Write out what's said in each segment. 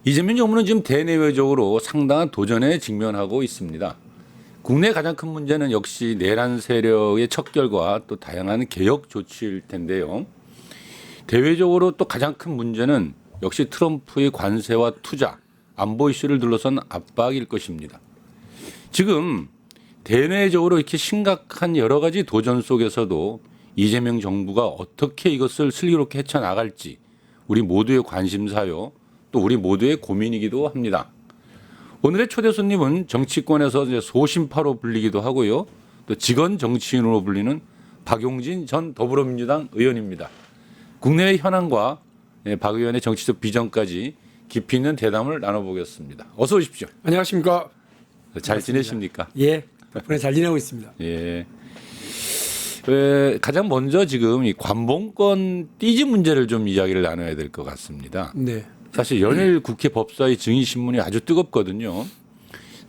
이재명 정부는 지금 대내외적으로 상당한 도전에 직면하고 있습니다. 국내 가장 큰 문제는 역시 내란 세력의 척결과 또 다양한 개혁 조치일 텐데요. 대외적으로 또 가장 큰 문제는 역시 트럼프의 관세와 투자, 안보 이슈를 둘러싼 압박일 것입니다. 지금 대내적으로 이렇게 심각한 여러 가지 도전 속에서도 이재명 정부가 어떻게 이것을 슬기롭게 헤쳐나갈지 우리 모두의 관심사요, 또 우리 모두의 고민이기도 합니다. 오늘의 초대 손님은 정치권에서 이제 소심파로 불리기도 하고요, 또 직원 정치인으로 불리는 박용진 전 더불어민주당 의원입니다. 국내의 현안과 박 의원의 정치적 비전까지 깊이 있는 대담을 나눠보겠습니다. 어서 오십시오. 안녕하십니까. 잘 지내십니까? 예, 덕분에 잘 지내고 있습니다. 예. 가장 먼저 지금 이 관봉권 띠지 문제를 좀 이야기를 나눠야 될 것 같습니다. 네. 사실 연일 국회 법사위 증인 신문이 아주 뜨겁거든요.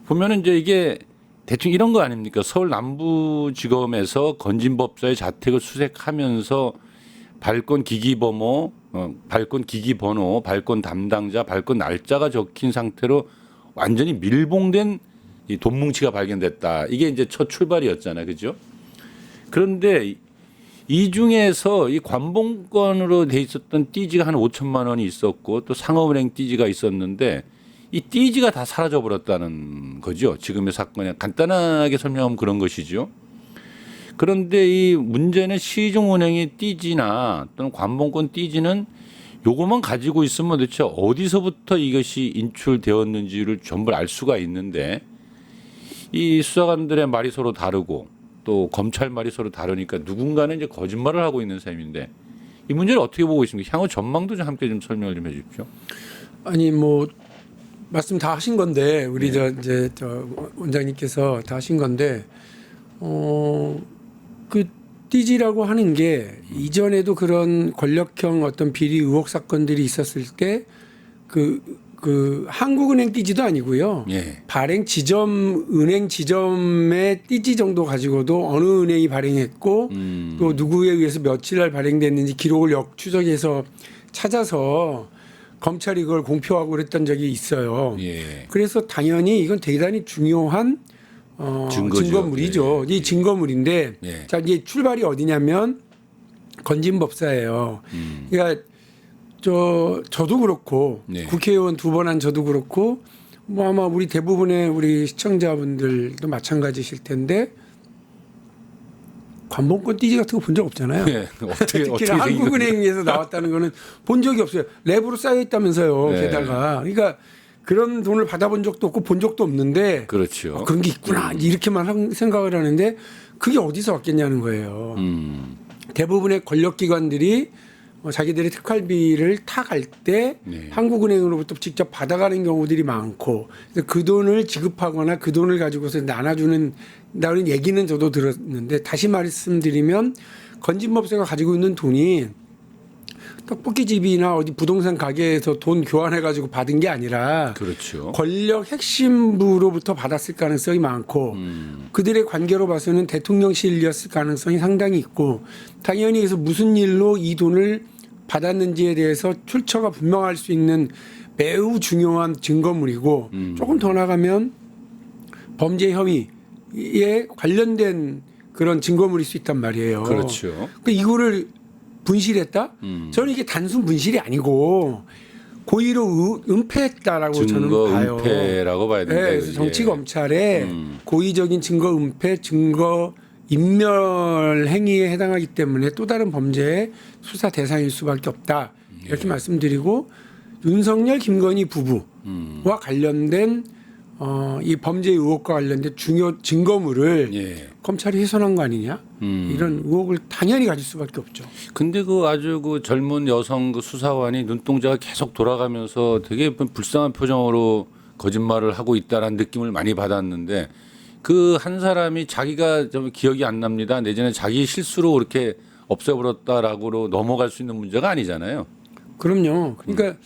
보면은 이제 이게 대충 이런 거 아닙니까? 서울 남부지검에서 건진 법사의 자택을 수색하면서 발권 기기 번호, 발권 담당자, 발권 날짜가 적힌 상태로 완전히 밀봉된 이 돈 뭉치가 발견됐다. 이게 이제 첫 출발이었잖아요, 그죠? 그런데 이 중에서 이 관봉권으로 돼 있었던 띠지가 한 5천만 원이 있었고 또 상업은행 띠지가 있었는데 이 띠지가 다 사라져 버렸다는 거죠. 지금의 사건에 간단하게 설명하면 그런 것이죠. 그런데 이 문제는 시중은행의 띠지나 또는 관봉권 띠지는 요것만 가지고 있으면 도대체 어디서부터 이것이 인출되었는지를 전부 알 수가 있는데 이 수사관들의 말이 서로 다르고 또 검찰 말이 서로 다르니까 누군가는 이제 거짓말을 하고 있는 셈인데 이 문제를 어떻게 보고 있습니까? 향후 전망도 좀 함께 좀 설명을 좀 해주십시오. 아니 뭐 말씀 다 하신 건데 우리 네. 저 원장님께서 다 하신 건데 그 띠지라고 하는 게 이전에도 그런 권력형 어떤 비리 의혹 사건들이 있었을 때 그 한국은행 띠지도 아니고요. 예. 발행 지점 은행 지점의 띠지 정도 가지고도 어느 은행이 발행했고 또 누구에 의해서 며칠 날 발행됐는지 기록을 역추적해서 찾아서 검찰이 그걸 공표하고 그랬던 적이 있어요. 예. 그래서 당연히 이건 대단히 중요한 증거죠. 증거물이죠. 예. 이 증거물인데 예. 자 이제 출발이 어디냐면 건진법사예요. 그러니까 저도 그렇고 네. 국회의원 2번 한 저도 그렇고 뭐 아마 우리 대부분의 우리 시청자분들도 마찬가지실 텐데 관봉권 띠지 같은 거 본 적 없잖아요. 예. 어떻게 특히 생긴 한국은행에서 나왔다는 거는 본 적이 없어요. 랩으로 쌓여 있다면서요. 네. 게다가 그러니까 그런 돈을 받아본 적도 없고 본 적도 없는데 그렇죠. 그런 게 있구나 이렇게만 생각을 하는데 그게 어디서 왔겠냐는 거예요. 대부분의 권력기관들이 자기들의 특활비를 타갈 때 네. 한국은행으로부터 직접 받아가는 경우들이 많고 그 돈을 지급하거나 그 돈을 가지고서 나는 얘기는 저도 들었는데 다시 말씀드리면 건진법사가 가지고 있는 돈이 떡볶이집이나 어디 부동산 가게에서 돈 교환해 가지고 받은 게 아니라 그렇죠. 권력 핵심부로부터 받았을 가능성이 많고 그들의 관계로 봐서는 대통령실이었을 가능성이 상당히 있고 당연히 그래서 무슨 일로 이 돈을 받았는지에 대해서 출처가 분명할 수 있는 매우 중요한 증거물이고 조금 더 나가면 범죄 혐의에 관련된 그런 증거물일 수 있단 말이에요. 그렇죠. 그러니까 이거를 분실했다? 저는 이게 단순 분실이 아니고 고의로 은폐했다라고 저는 증거 봐요. 은폐라고 봐야 된다. 네, 그래서 정치 검찰의 고의적인 증거 은폐, 증거 인멸 행위에 해당하기 때문에 또 다른 범죄의 수사 대상일 수밖에 없다. 이렇게 말씀드리고 윤석열, 김건희 부부와 관련된 이 범죄 의혹과 관련된 중요 증거물을 예. 검찰이 훼손한 거 아니냐? 이런 의혹을 당연히 가질 수밖에 없죠. 근데 그 아주 그 젊은 여성 그 수사관이 눈동자가 계속 돌아가면서 되게 불쌍한 표정으로 거짓말을 하고 있다라는 느낌을 많이 받았는데 그 한 사람이 자기가 좀 기억이 안 납니다. 내지는 자기 실수로 그렇게 없애버렸다라고 넘어갈 수 있는 문제가 아니잖아요. 그럼요. 그러니까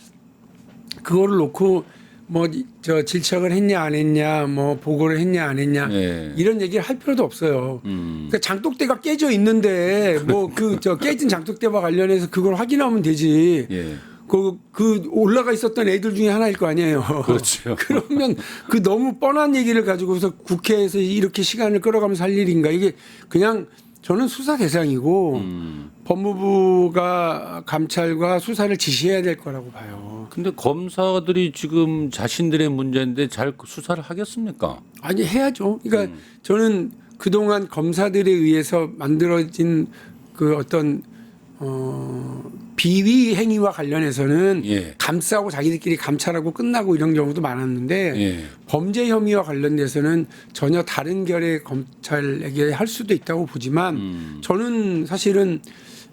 그거를 놓고 뭐 저 질책을 했냐 안 했냐, 뭐 보고를 했냐 안 했냐 예. 이런 얘기를 할 필요도 없어요. 그러니까 장독대가 깨져 있는데 뭐 그 저 깨진 장독대와 관련해서 그걸 확인하면 되지. 예. 그 올라가 있었던 애들 중에 하나일 거 아니에요. 그렇죠. 그러면 그 너무 뻔한 얘기를 가지고서 국회에서 이렇게 시간을 끌어가면서 할 일인가. 이게 그냥 저는 수사 대상이고 법무부가 감찰과 수사를 지시해야 될 거라고 봐요. 근데 검사들이 지금 자신들의 문제인데 잘 수사를 하겠습니까? 아니 해야죠. 그러니까 저는 그동안 검사들에 의해서 만들어진 그 어떤 비위 행위와 관련해서는 예. 감싸고 자기들끼리 감찰하고 끝나고 이런 경우도 많았는데 예. 범죄 혐의와 관련돼서는 전혀 다른 결의 검찰에게 할 수도 있다고 보지만 저는 사실은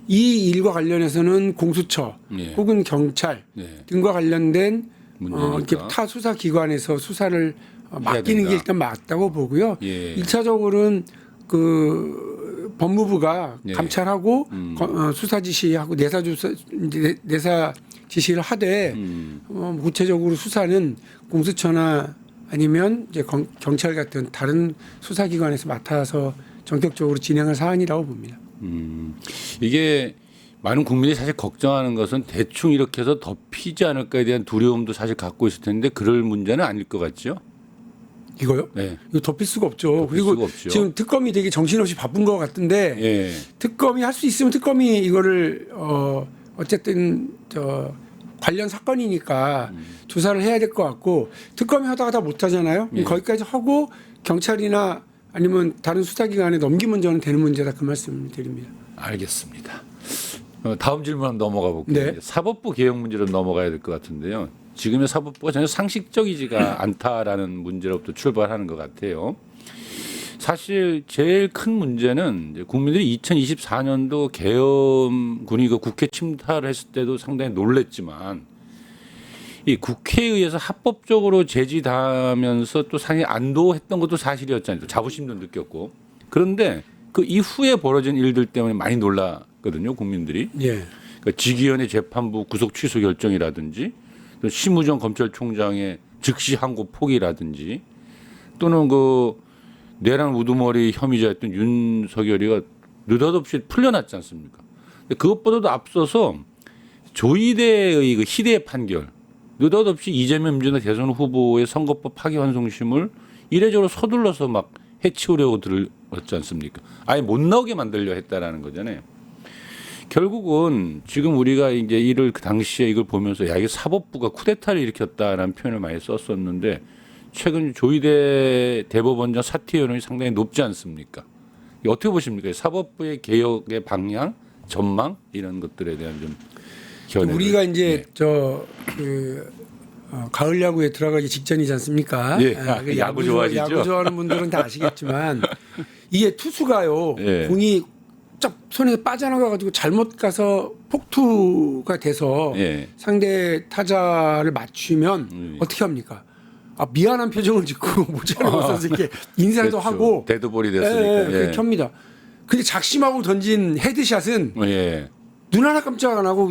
이 일과 관련해서는 공수처 예. 혹은 경찰 네. 등과 관련된 문제니까. 이렇게 타 수사 기관에서 수사를 맡기는 된다. 게 일단 맞다고 보고요. 예. 1차적으로는 그 법무부가 예. 감찰하고 수사 지시하고 내사 지시를 하되 구체적으로 수사는 공수처나 아니면 이제 경찰 같은 다른 수사기관에서 맡아서 전격적으로 진행할 사안이라고 봅니다. 이게 많은 국민이 사실 걱정하는 것은 대충 이렇게 해서 덮이지 않을까에 대한 두려움도 사실 갖고 있을 텐데 그럴 문제는 아닐 것 같죠? 이거요? 네. 이거 덮일 수가 없죠. 덮일 그리고 수가 없죠. 지금 특검이 되게 정신없이 바쁜 것 같은데 예. 특검이 할 수 있으면 특검이 이거를 어쨌든 관련 사건이니까 조사를 해야 될 것 같고 특검이 하다가 다 못하잖아요. 예. 거기까지 하고 경찰이나 아니면 다른 수사기관에 넘기면 저는 되는 문제다 그 말씀을 드립니다. 알겠습니다. 다음 질문 한번 넘어가 볼게요. 네. 사법부 개혁 문제로 넘어가야 될 것 같은데요. 지금의 사법부가 전혀 상식적이지가 않다라는 문제로부터 출발하는 것 같아요. 사실 제일 큰 문제는 이제 국민들이 2024년도 계엄군이 그 국회 침탈을 했을 때도 상당히 놀랬지만 이 국회에 의해서 합법적으로 제지당하면서 또 상당히 안도했던 것도 사실이었잖아요. 자부심도 느꼈고. 그런데 그 이후에 벌어진 일들 때문에 많이 놀랐거든요, 국민들이. 예. 그러니까 지기현의 재판부 구속 취소 결정이라든지 또 심우정 검찰총장의 즉시 항고 포기라든지 또는 그 내란 우두머리 혐의자였던 윤석열이가 느닷없이 풀려났지 않습니까? 근데 그것보다도 앞서서 조이대의 그 희대의 판결, 느닷없이 이재명 민주당 대선 후보의 선거법 파기환송심을 이례적으로 서둘러서 막 해치우려고 들었지 않습니까? 아예 못 나오게 만들려 했다라는 거잖아요. 결국은 지금 우리가 이제 이를 그 당시에 이걸 보면서 야 이게 사법부가 쿠데타를 일으켰다라는 표현을 많이 썼었는데 최근 조이대 대법원장 사퇴 여론이 상당히 높지 않습니까? 이거 어떻게 보십니까? 사법부의 개혁의 방향, 전망 이런 것들에 대한 좀 견해. 우리가 이제 가을 야구에 들어가기 직전이지 않습니까? 예. 그 야구 좋아하시죠? 야구 좋아하는 분들은 다 아시겠지만 이게 투수가요. 예. 공이 쫙 손에서 빠져나가가지고 잘못 가서 폭투가 돼서 예. 상대 타자를 맞추면 어떻게 합니까? 아, 미안한 표정을 짓고 모자를 벗어서 이렇게 인사도 그렇죠. 하고 데드볼이 됐으니까. 예, 그렇게 합니다. 근데 작심하고 던진 헤드샷은 예. 눈 하나 깜짝 안 하고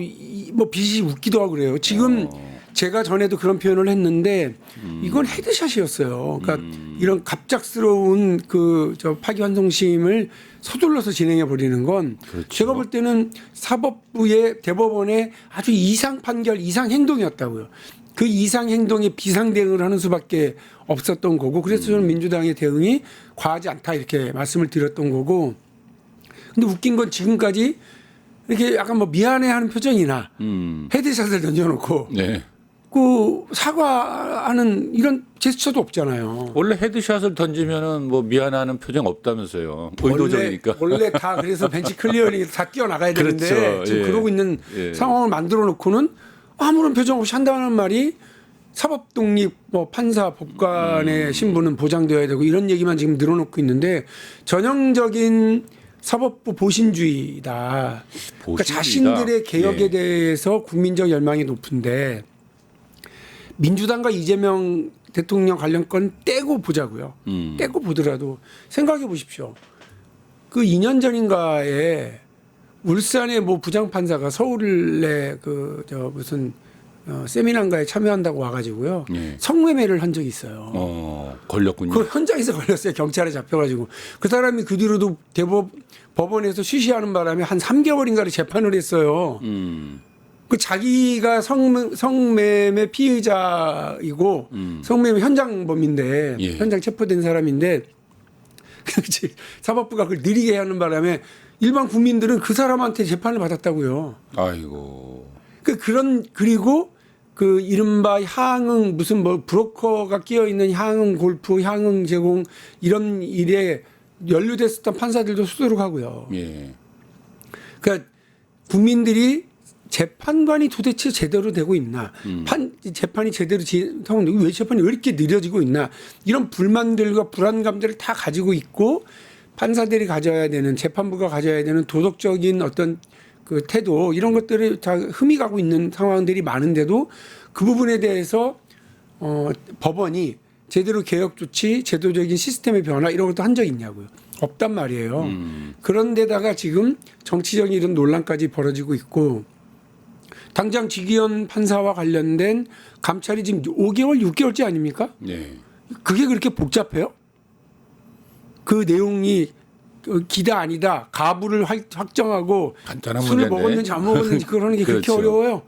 뭐 빛이 웃기도 하고 그래요. 지금 제가 전에도 그런 표현을 했는데 이건 헤드샷이었어요. 그러니까 이런 갑작스러운 저 파기환송심을 서둘러서 진행해 버리는 건 그렇죠. 제가 볼 때는 사법부의 대법원의 아주 이상 판결, 이상 행동이었다고요. 그 이상 행동에 비상 대응을 하는 수밖에 없었던 거고 그래서 저는 민주당의 대응이 과하지 않다 이렇게 말씀을 드렸던 거고 근데 웃긴 건 지금까지 이렇게 약간 뭐 미안해하는 표정이나 헤드샷을 던져놓고 네. 그 사과하는 이런 제스처도 없잖아요. 원래 헤드샷을 던지면은 뭐 미안해하는 표정 없다면서요. 의도적이니까. 원래 다 그래서 bench 클리어링 다 뛰어나가야 되는데 그렇죠. 지금 예. 그러고 있는 예. 상황을 만들어 놓고는 아무런 표정 없이 한다는 말이 사법 독립, 뭐 판사, 법관의 신분은 보장되어야 되고 이런 얘기만 지금 늘어놓고 있는데 전형적인 사법부 보신주의다. 그러니까 자신들의 개혁에 예. 대해서 국민적 열망이 높은데 민주당과 이재명 대통령 관련 건 떼고 보자고요. 떼고 보더라도 생각해 보십시오. 그 2년 전인가에 울산의 뭐 부장판사가 서울에 무슨 세미나인가에 참여한다고 와가지고요. 예. 성매매를 한 적이 있어요. 걸렸군요. 그 현장에서 걸렸어요. 경찰에 잡혀가지고. 그 사람이 그 뒤로도 법원에서 쉬쉬하는 바람에 한 3개월인가를 재판을 했어요. 그 자기가 성매매 피의자이고 성매매 현장범인데 예. 현장 체포된 사람인데 사법부가 그걸 느리게 하는 바람에 일반 국민들은 그 사람한테 재판을 받았다고요. 아이고. 그리고 그 이른바 향응 무슨 뭐 브로커가 끼어 있는 향응 골프, 향응 제공 이런 일에 연루됐었던 판사들도 수두룩하고요. 예. 그러니까 국민들이 재판관이 도대체 제대로 되고 있나? 재판이 제대로 왜 재판이 왜 이렇게 느려지고 있나? 이런 불만들과 불안감들을 다 가지고 있고 판사들이 가져야 되는 재판부가 가져야 되는 도덕적인 어떤 그 태도 이런 것들이 다 흠이 가고 있는 상황들이 많은데도 그 부분에 대해서 법원이 제대로 개혁 조치, 제도적인 시스템의 변화 이런 것도 한 적이 있냐고요. 없단 말이에요. 그런데다가 지금 정치적인 이런 논란까지 벌어지고 있고 당장 지기현 판사와 관련된 감찰이 지금 5개월, 6개월째 아닙니까? 네. 그게 그렇게 복잡해요? 그 내용이 기다 아니다 가부를 확정하고 간단한 술을 문제인데. 먹었는지 안 먹었는지 그러는 게 그렇게 그렇죠. 어려워요.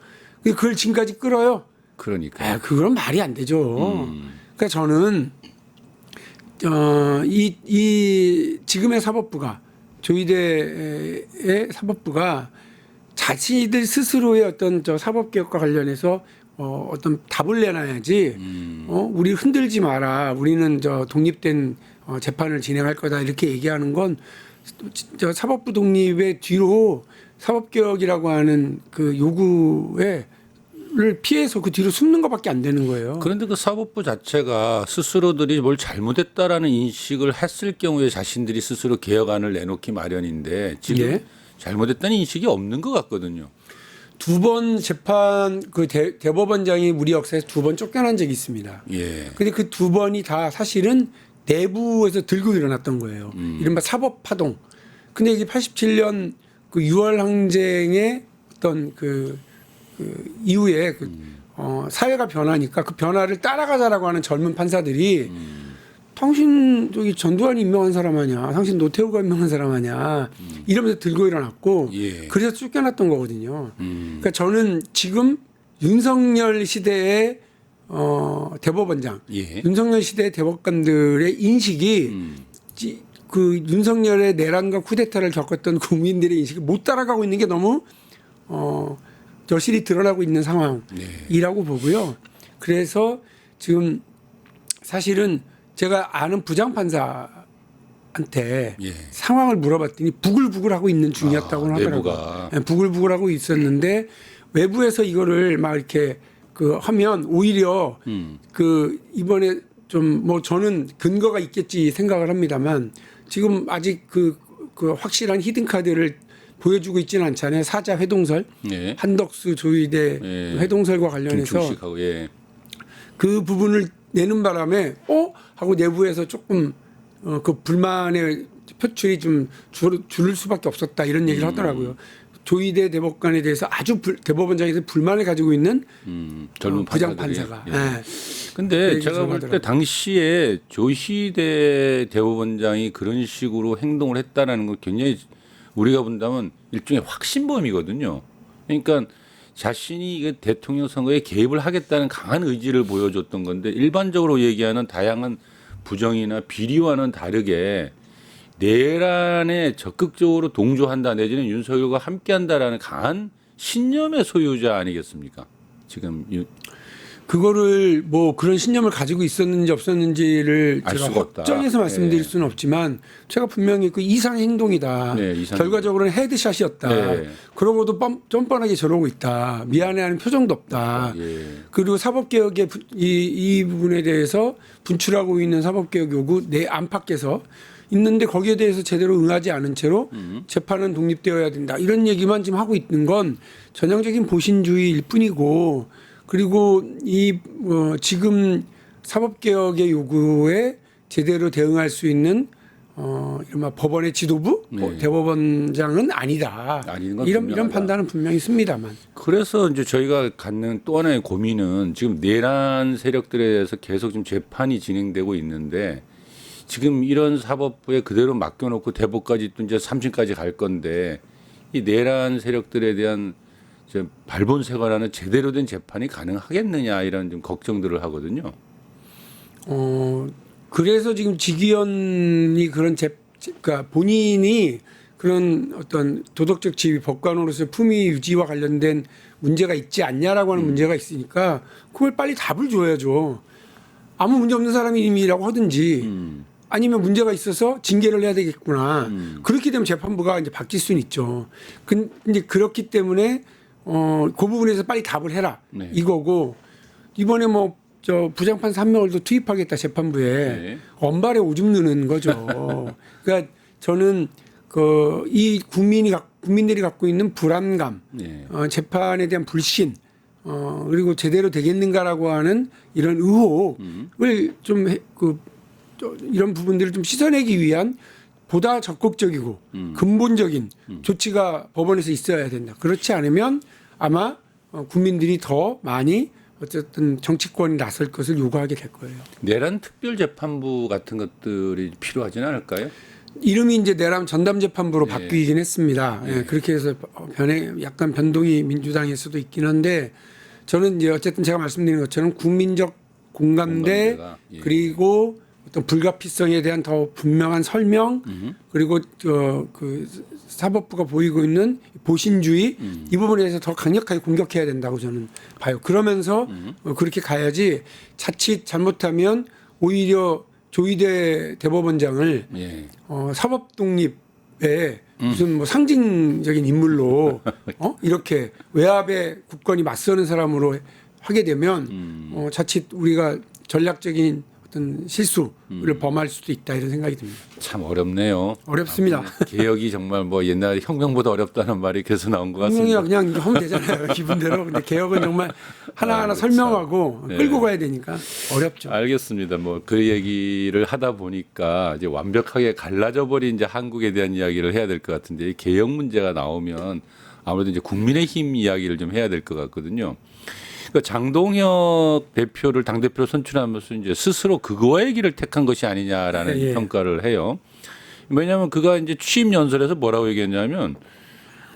그걸 지금까지 끌어요. 그러니까. 그건 말이 안 되죠. 그러니까 저는 이 지금의 사법부가 조희대의 사법부가 자신들 스스로의 어떤 사법개혁과 관련해서 어떤 답을 내놔야지 우리 흔들지 마라. 우리는 독립된 재판을 진행할 거다 이렇게 얘기하는 건 사법부 독립의 뒤로 사법개혁이라고 하는 그 요구를 피해서 그 뒤로 숨는 것밖에 안 되는 거예요. 그런데 그 사법부 자체가 스스로들이 뭘 잘못했다라는 인식을 했을 경우에 자신들이 스스로 개혁안을 내놓기 마련인데 지금 예. 잘못했다는 인식이 없는 것 같거든요. 두 번 재판 그 대법원장이 우리 역사에서 두 번 쫓겨난 적이 있습니다. 예. 근데 그 두 번이 다 사실은 내부에서 들고 일어났던 거예요. 이른바 사법 파동. 근데 이게 87년 그 6월 항쟁의 어떤 그 이후에 사회가 변하니까 그 변화를 따라가자라고 하는 젊은 판사들이 당신 저기 전두환이 임명한 사람 아니야. 당신 노태우가 임명한 사람 아니야. 이러면서 들고 일어났고 예. 그래서 쫓겨났던 거거든요. 그러니까 저는 지금 윤석열 시대의 대법원장, 예. 윤석열 시대의 대법관들의 인식이 그 윤석열의 내란과 쿠데타를 겪었던 국민들의 인식이 못 따라가고 있는 게 너무 여실히 드러나고 있는 상황이라고 보고요. 그래서 지금 사실은 제가 아는 부장판사한테 예. 상황을 물어봤더니 부글부글하고 있는 중이었다고 하더라고요. 내부가. 네, 부글부글하고 있었는데 외부에서 이거를 막 이렇게 하면 오히려 그 이번에 좀 뭐 저는 근거가 있겠지 생각을 합니다만 지금 아직 그 확실한 히든 카드를 보여주고 있지는 않잖아요. 사자 회동설, 예. 한덕수 조희대 예. 회동설과 관련해서 김충식하고 예. 그 부분을 내는 바람에 하고 내부에서 조금 그 불만의 표출이 좀 줄을 수밖에 없었다 이런 얘기를 하더라고요. 조희대 대법관에 대해서 아주 대법원장에서 불만을 가지고 있는 젊은 부장 판사들이. 판사가. 예. 네. 근데 그 제가 볼 때 당시에 조희대 대법원장이 그런 식으로 행동을 했다라는 건 굉장히 우리가 본다면 일종의 확신범이거든요. 그러니까 자신이 이게 대통령 선거에 개입을 하겠다는 강한 의지를 보여줬던 건데 일반적으로 얘기하는 다양한 부정이나 비리와는 다르게 내란에 적극적으로 동조한다 내지는 윤석열과 함께한다라는 강한 신념의 소유자 아니겠습니까? 지금 그거를 뭐 그런 신념을 가지고 있었는지 없었는지를 알 제가 수가 없다. 확정해서 말씀드릴 예. 수는 없지만 제가 분명히 그 이상 행동이다. 네, 이상 결과적으로는 헤드샷이었다. 네. 그러고도 뻔뻔하게 저러고 있다. 미안해하는 표정도 없다. 예. 그리고 사법개혁의 이 부분에 대해서 분출하고 있는 사법개혁 요구 내 안팎에서 있는데 거기에 대해서 제대로 응하지 않은 채로 재판은 독립되어야 된다. 이런 얘기만 지금 하고 있는 건 전형적인 보신주의일 뿐이고 그리고 지금 사법개혁의 요구에 제대로 대응할 수 있는 이른바 법원의 지도부, 네. 대법원장은 아니다. 아닌 건 이런 분명하다. 판단은 분명히 있습니다만. 그래서 이제 저희가 갖는 또 하나의 고민은 지금 내란 세력들에 대해서 계속 지금 재판이 진행되고 있는데 지금 이런 사법부에 그대로 맡겨놓고 대법까지 또 이제 3심까지 갈 건데 이 내란 세력들에 대한 이제 발본색원하는 제대로 된 재판이 가능하겠느냐 이런 좀 걱정들을 하거든요. 그래서 지금 지기현이 그런 그러니까 본인이 그런 어떤 도덕적 지위 법관으로서 품위 유지와 관련된 문제가 있지 않냐라고 하는 문제가 있으니까 그걸 빨리 답을 줘야죠. 아무 문제 없는 사람임이라고 하든지 아니면 문제가 있어서 징계를 해야 되겠구나. 그렇게 되면 재판부가 이제 바뀔 수는 있죠. 근데 그렇기 때문에 그 부분에서 빨리 답을 해라. 네. 이거고 이번에 뭐 저 부장판 3명을 더 투입하겠다 재판부에 네. 언발에 오줌 누는 거죠. 그러니까 저는 이 국민들이 갖고 있는 불안감, 네. 재판에 대한 불신, 그리고 제대로 되겠는가라고 하는 이런 의혹을 이런 부분들을 좀 씻어내기 위한 보다 적극적이고 근본적인 조치가 법원에서 있어야 된다. 그렇지 않으면 아마 국민들이 더 많이 어쨌든 정치권이 나설 것을 요구하게 될 거예요. 내란 특별재판부 같은 것들이 필요하진 않을까요? 이름이 이제 내란 전담재판부로 네. 바뀌긴 했습니다. 예, 그렇게 해서 약간 변동이 민주당에서도 있긴 한데 저는 이제 어쨌든 제가 말씀드린 것처럼 국민적 공감대 공감대가, 예. 그리고 어떤 불가피성에 대한 더 분명한 설명 그리고 그 사법부가 보이고 있는 보신주의 이 부분에 대해서 더 강력하게 공격해야 된다고 저는 봐요. 그러면서 그렇게 가야지 자칫 잘못하면 오히려 조희대 대법원장을 예. 사법 독립의 무슨 뭐 상징적인 인물로 이렇게 외압의 국권이 맞서는 사람으로 하게 되면 자칫 우리가 전략적인 어떤 실수를 범할 수도 있다 이런 생각이 듭니다. 참 어렵네요. 어렵습니다. 개혁이 정말 뭐 옛날 혁명보다 어렵다는 말이 계속 나온 것 혁명이야 같습니다. 그냥 하면 되잖아요. 기분대로. 근데 개혁은 정말 하나하나 아, 설명하고 네. 끌고 가야 되니까 어렵죠. 알겠습니다. 뭐 그 얘기를 하다 보니까 이제 완벽하게 갈라져 버린 이제 한국에 대한 이야기를 해야 될 것 같은데 이 개혁 문제가 나오면 아무래도 이제 국민의힘 이야기를 좀 해야 될 것 같거든요. 그러니까 장동혁 대표를 당 대표로 선출하면서 이제 스스로 그거의 길을 택한 것이 아니냐라는 예. 평가를 해요. 왜냐하면 그가 이제 취임 연설에서 뭐라고 얘기했냐면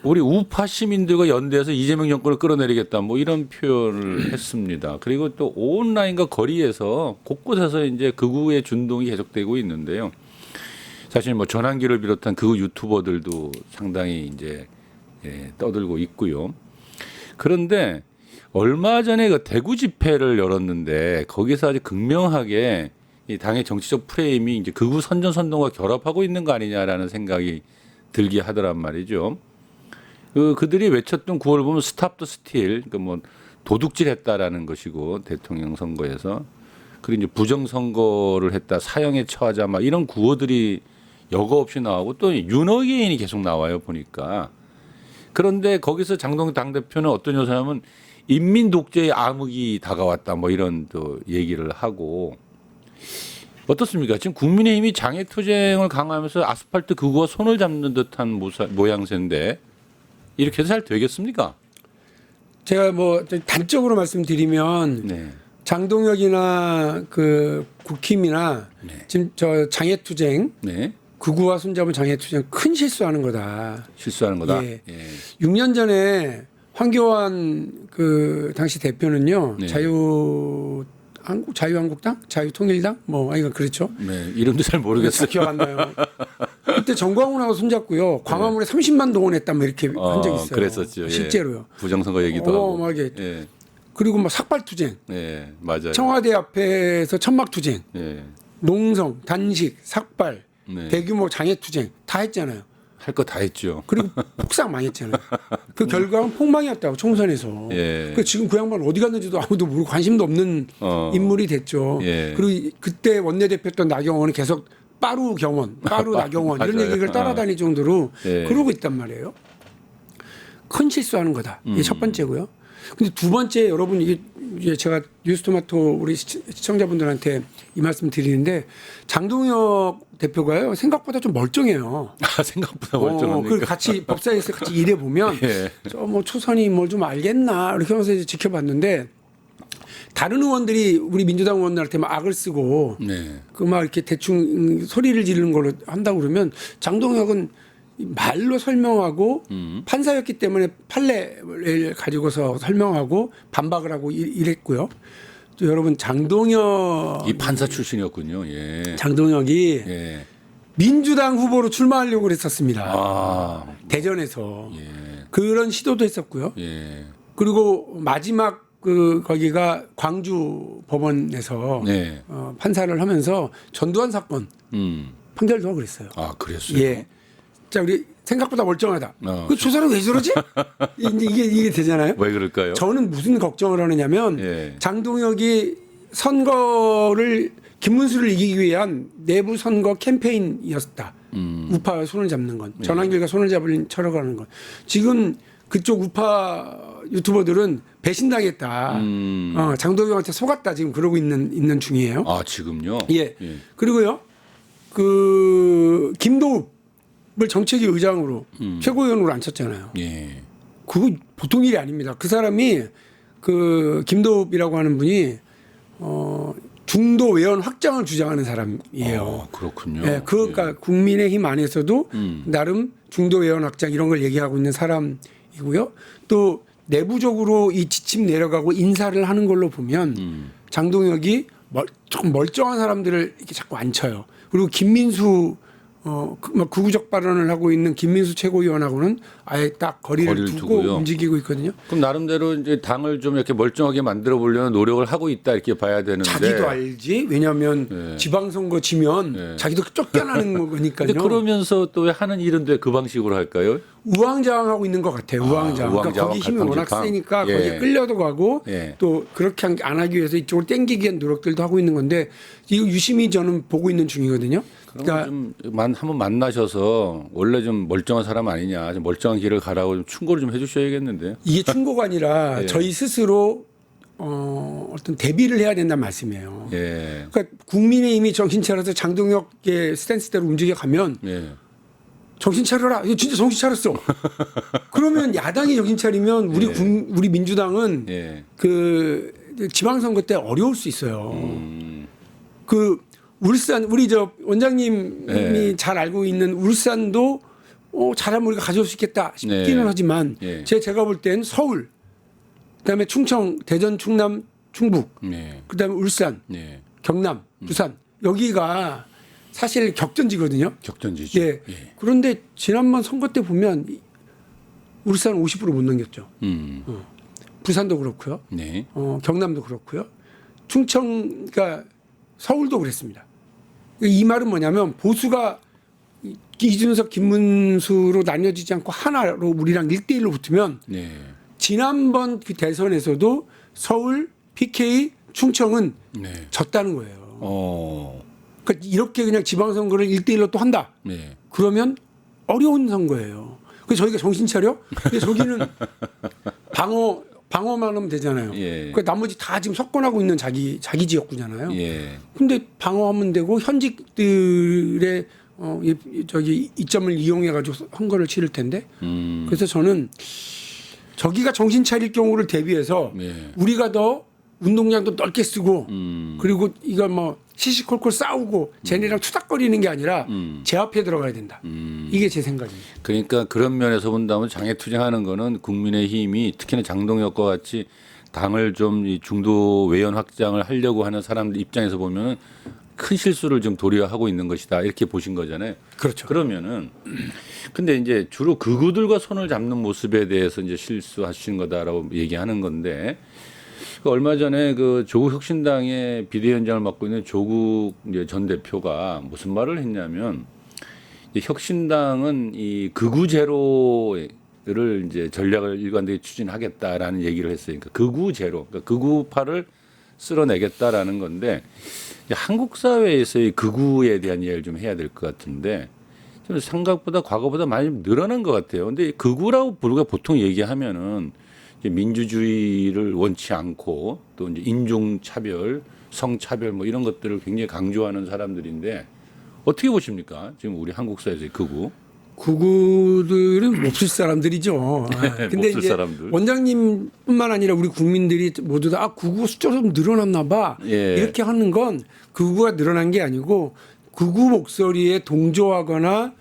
우리 우파 시민들과 연대해서 이재명 정권을 끌어내리겠다 뭐 이런 표현을 했습니다. 그리고 또 온라인과 거리에서 곳곳에서 이제 극우의 준동이 계속되고 있는데요. 사실 뭐 전환기를 비롯한 극우 유튜버들도 상당히 이제 떠들고 있고요. 그런데 얼마 전에 그 대구 집회를 열었는데 거기서 아주 극명하게 이 당의 정치적 프레임이 이제 극우 선전선동과 결합하고 있는 거 아니냐라는 생각이 들게 하더란 말이죠. 그들이 외쳤던 구호를 보면 스탑 더 스틸, 그러니까 뭐 도둑질했다라는 것이고 대통령 선거에서 그리고 이제 부정 선거를 했다, 사형에 처하자 막 이런 구호들이 여과 없이 나오고 또 윤어게인이 계속 나와요 보니까. 그런데 거기서 장동혁 당대표는 어떤 요소냐면 인민 독재의 암흑이 다가왔다 뭐 이런 또 얘기를 하고 어떻습니까? 지금 국민의힘이 장애투쟁을 강화하면서 아스팔트 극우와 손을 잡는 듯한 모양새인데 이렇게 해서 잘 되겠습니까? 제가 뭐 단적으로 말씀드리면 네. 장동혁이나 그 국힘이나 네. 지금 저 장애투쟁 네. 극우와 손잡은 장애투쟁 큰 실수하는 거다. 실수하는 거다. 예. 예. 6년 전에 황교안 그 당시 대표는요 네. 자유한국당, 자유통일당 뭐 아이가 그렇죠. 네. 이름도 잘 모르겠어요. 기억 안 나요. 그때 정광훈하고 손잡고요 광화문에 30만 동원했다 뭐 이렇게 한 적이 있어요. 그랬었죠. 예. 실제로요. 부정선거 얘기도 하고. 어마어마하게. 예. 그리고 뭐 삭발투쟁, 예. 맞아요. 청와대 앞에서 천막투쟁, 예. 농성, 단식, 삭발, 네. 대규모 장애투쟁 다 했잖아요. 할 거 다 했죠. 그리고 폭삭 망했잖아요. 그 결과는 폭망이었다고 총선에서. 예. 그 지금 그 양반 어디 갔는지도 아무도 모르고 관심도 없는 인물이 됐죠. 예. 그리고 그때 원내대표였던 나경원은 계속 빠루 경원, 빠루 나경원 이런 맞아요. 얘기를 따라다닐 정도로 예. 그러고 있단 말이에요. 큰 실수하는 거다. 이게 첫 번째고요. 근데 두 번째 여러분 이게 제가 뉴스토마토 우리 시청자분들한테 이 말씀 드리는데 장동혁 대표가요 생각보다 좀 멀쩡해요. 아, 생각보다 그 멀쩡합니까? 같이 법사에서 같이 일해 보면 예. 저 뭐 초선이 뭘 좀 알겠나 이렇게 하면서 이제 지켜봤는데 다른 의원들이 우리 민주당 의원들한테 막 악을 쓰고 네. 그 막 이렇게 대충 소리를 지르는 걸로 한다고 그러면 장동혁은 말로 설명하고 판사였기 때문에 판례를 가지고서 설명하고 반박을 하고 이랬고요. 또 여러분 이 판사 출신이었군요. 예. 장동혁이 예. 민주당 후보로 출마하려고 그랬었습니다. 아. 대전에서 예. 그런 시도도 했었고요. 예. 그리고 마지막 거기가 광주 법원에서 네. 판사를 하면서 전두환 사건 판결도 하고 그랬어요. 아, 그랬어요. 예. 자, 우리 생각보다 멀쩡하다. 어. 그 조사는 왜 저러지? 이제 이게 되잖아요. 왜 그럴까요? 저는 무슨 걱정을 하느냐면 예. 장동혁이 선거를 김문수를 이기기 위한 내부 선거 캠페인이었다. 우파와 손을 잡는 건. 전환길과 손을 쳐러가는 건. 지금 그쪽 우파 유튜버들은 배신당했다. 장동혁한테 속았다. 지금 그러고 있는 중이에요. 아, 지금요? 예. 그리고요. 그 김도읍을 정책위 의장으로 최고위원으로 앉혔잖아요. 예. 그거 보통 일이 아닙니다. 그 사람이 그 김도읍이라고 하는 분이 중도 외연 확장을 주장하는 사람이에요. 그렇군요. 예, 그러니까 국민의힘 안에서도 나름 중도 외연 확장 이런 걸 얘기하고 있는 사람이고요. 또 내부적으로 이 지침 내려가고 인사를 하는 걸로 보면 장동혁이 조금 멀쩡한 사람들을 이렇게 자꾸 앉혀요. 그리고 김민수 극우적 발언을 하고 있는 김민수 최고위원하고는 아예 딱 거리를 두고 두고요. 움직이고 있거든요. 그럼 나름대로 이제 당을 좀 이렇게 멀쩡하게 만들어 보려는 노력을 하고 있다 이렇게 봐야 되는데. 자기도 알지. 왜냐하면 네. 지방선거 지면 네. 자기도 쫓겨나는 거니까요. 근데 그러면서 또 왜 하는 일은 왜 그 방식으로 할까요? 우왕좌왕하고 있는 것 같아요. 우왕좌왕. 그러니까 우왕좌왕, 거기 힘이 워낙 갈팡질팡. 세니까 예. 거기에 끌려도 가고 예. 또 그렇게 안 하기 위해서 이쪽을 땡기기 위한 노력들도 하고 있는 건데 이거 유심히 저는 보고 있는 중이거든요. 그러니까 한번 만나셔서 원래 좀 멀쩡한 사람 아니냐, 좀 멀쩡한 길을 가라고 좀 충고를 좀 해주셔야겠는데요. 이게 충고가 아니라 예. 저희 스스로 어떤 대비를 해야 된다는 말씀이에요. 예. 그러니까 국민의힘이 정신 차려서 장동혁의 스탠스대로 움직여가면 예. 정신 차려라. 이거 진짜 정신 차렸어. 그러면 야당이 정신 차리면 우리 민주당은 예. 그 지방선거 때 어려울 수 있어요. 그 울산 우리 저 원장님이 네. 잘 알고 있는 울산도 잘하면 우리가 가져올 수 있겠다 싶기는 네. 하지만 네. 제가 볼 땐 서울 그다음에 충청, 대전, 충남, 충북 네. 그다음에 울산, 네. 경남, 부산 여기가 사실 격전지거든요. 격전지죠. 예. 그런데 지난번 선거 때 보면 울산 50%못 넘겼죠. 부산도 그렇고요. 네. 경남도 그렇고요. 충청, 그러니까 서울도 그랬습니다. 이 말은 뭐냐면 보수가 이준석, 김문수로 나뉘어지지 않고 하나로 우리랑 1대1로 붙으면 네. 지난번 그 대선에서도 서울, PK, 충청은 네. 졌다는 거예요. 그러니까 이렇게 그냥 지방선거를 1대1로 또 한다. 네. 그러면 어려운 선거예요. 그래서 저희가 정신 차려? 근데 저기는 방어만 하면 되잖아요. 예. 그 나머지 다 지금 석권하고 있는 자기 지역구잖아요. 예. 근데 방어하면 되고 현직들의 저기 이점을 이용해 가지고 선거를 치를 텐데. 그래서 저는 저기가 정신 차릴 경우를 대비해서 네. 우리가 더 운동장도 넓게 쓰고 그리고 이거 뭐 시시콜콜 싸우고 쟤네랑 투닥거리는 게 아니라 제 앞에 들어가야 된다. 이게 제 생각입니다. 그러니까 그런 면에서 본다면 장애투쟁하는 거는 국민의힘이 특히나 장동혁과 같이 당을 좀 이 중도 외연 확장을 하려고 하는 사람들 입장에서 보면은 큰 실수를 좀 도리어하고 있는 것이다 이렇게 보신 거잖아요. 그렇죠. 그러면은 근데 이제 주로 극우들과 손을 잡는 모습에 대해서 이제 실수하신 거다라고 얘기하는 건데 그 얼마 전에 그 조국 혁신당의 비대위원장을 맡고 있는 조국 이제 전 대표가 무슨 말을 했냐면 이제 혁신당은 이 극우 제로를 이제 전략을 일관되게 추진하겠다라는 얘기를 했어요. 그러니까 극우 제로, 그러니까 극우파를 쓸어내겠다라는 건데 한국 사회에서의 극우에 대한 이야기를 좀 해야 될 것 같은데 좀 생각보다 과거보다 많이 늘어난 것 같아요. 근데 극우라고 우리가 보통 얘기하면은 이제 민주주의를 원치 않고 또 이제 인종차별, 성차별 뭐 이런 것들을 굉장히 강조하는 사람들인데 어떻게 보십니까? 지금 우리 한국 사회에서의 극우. 극우들은 몹쓸 사람들이죠. 근데 몹쓸 이제 사람들. 원장님뿐만 아니라 우리 국민들이 모두 다 극우 숫자가 좀 늘어났나 봐. 예. 이렇게 하는 건 극우가 늘어난 게 아니고 극우 목소리에 동조하거나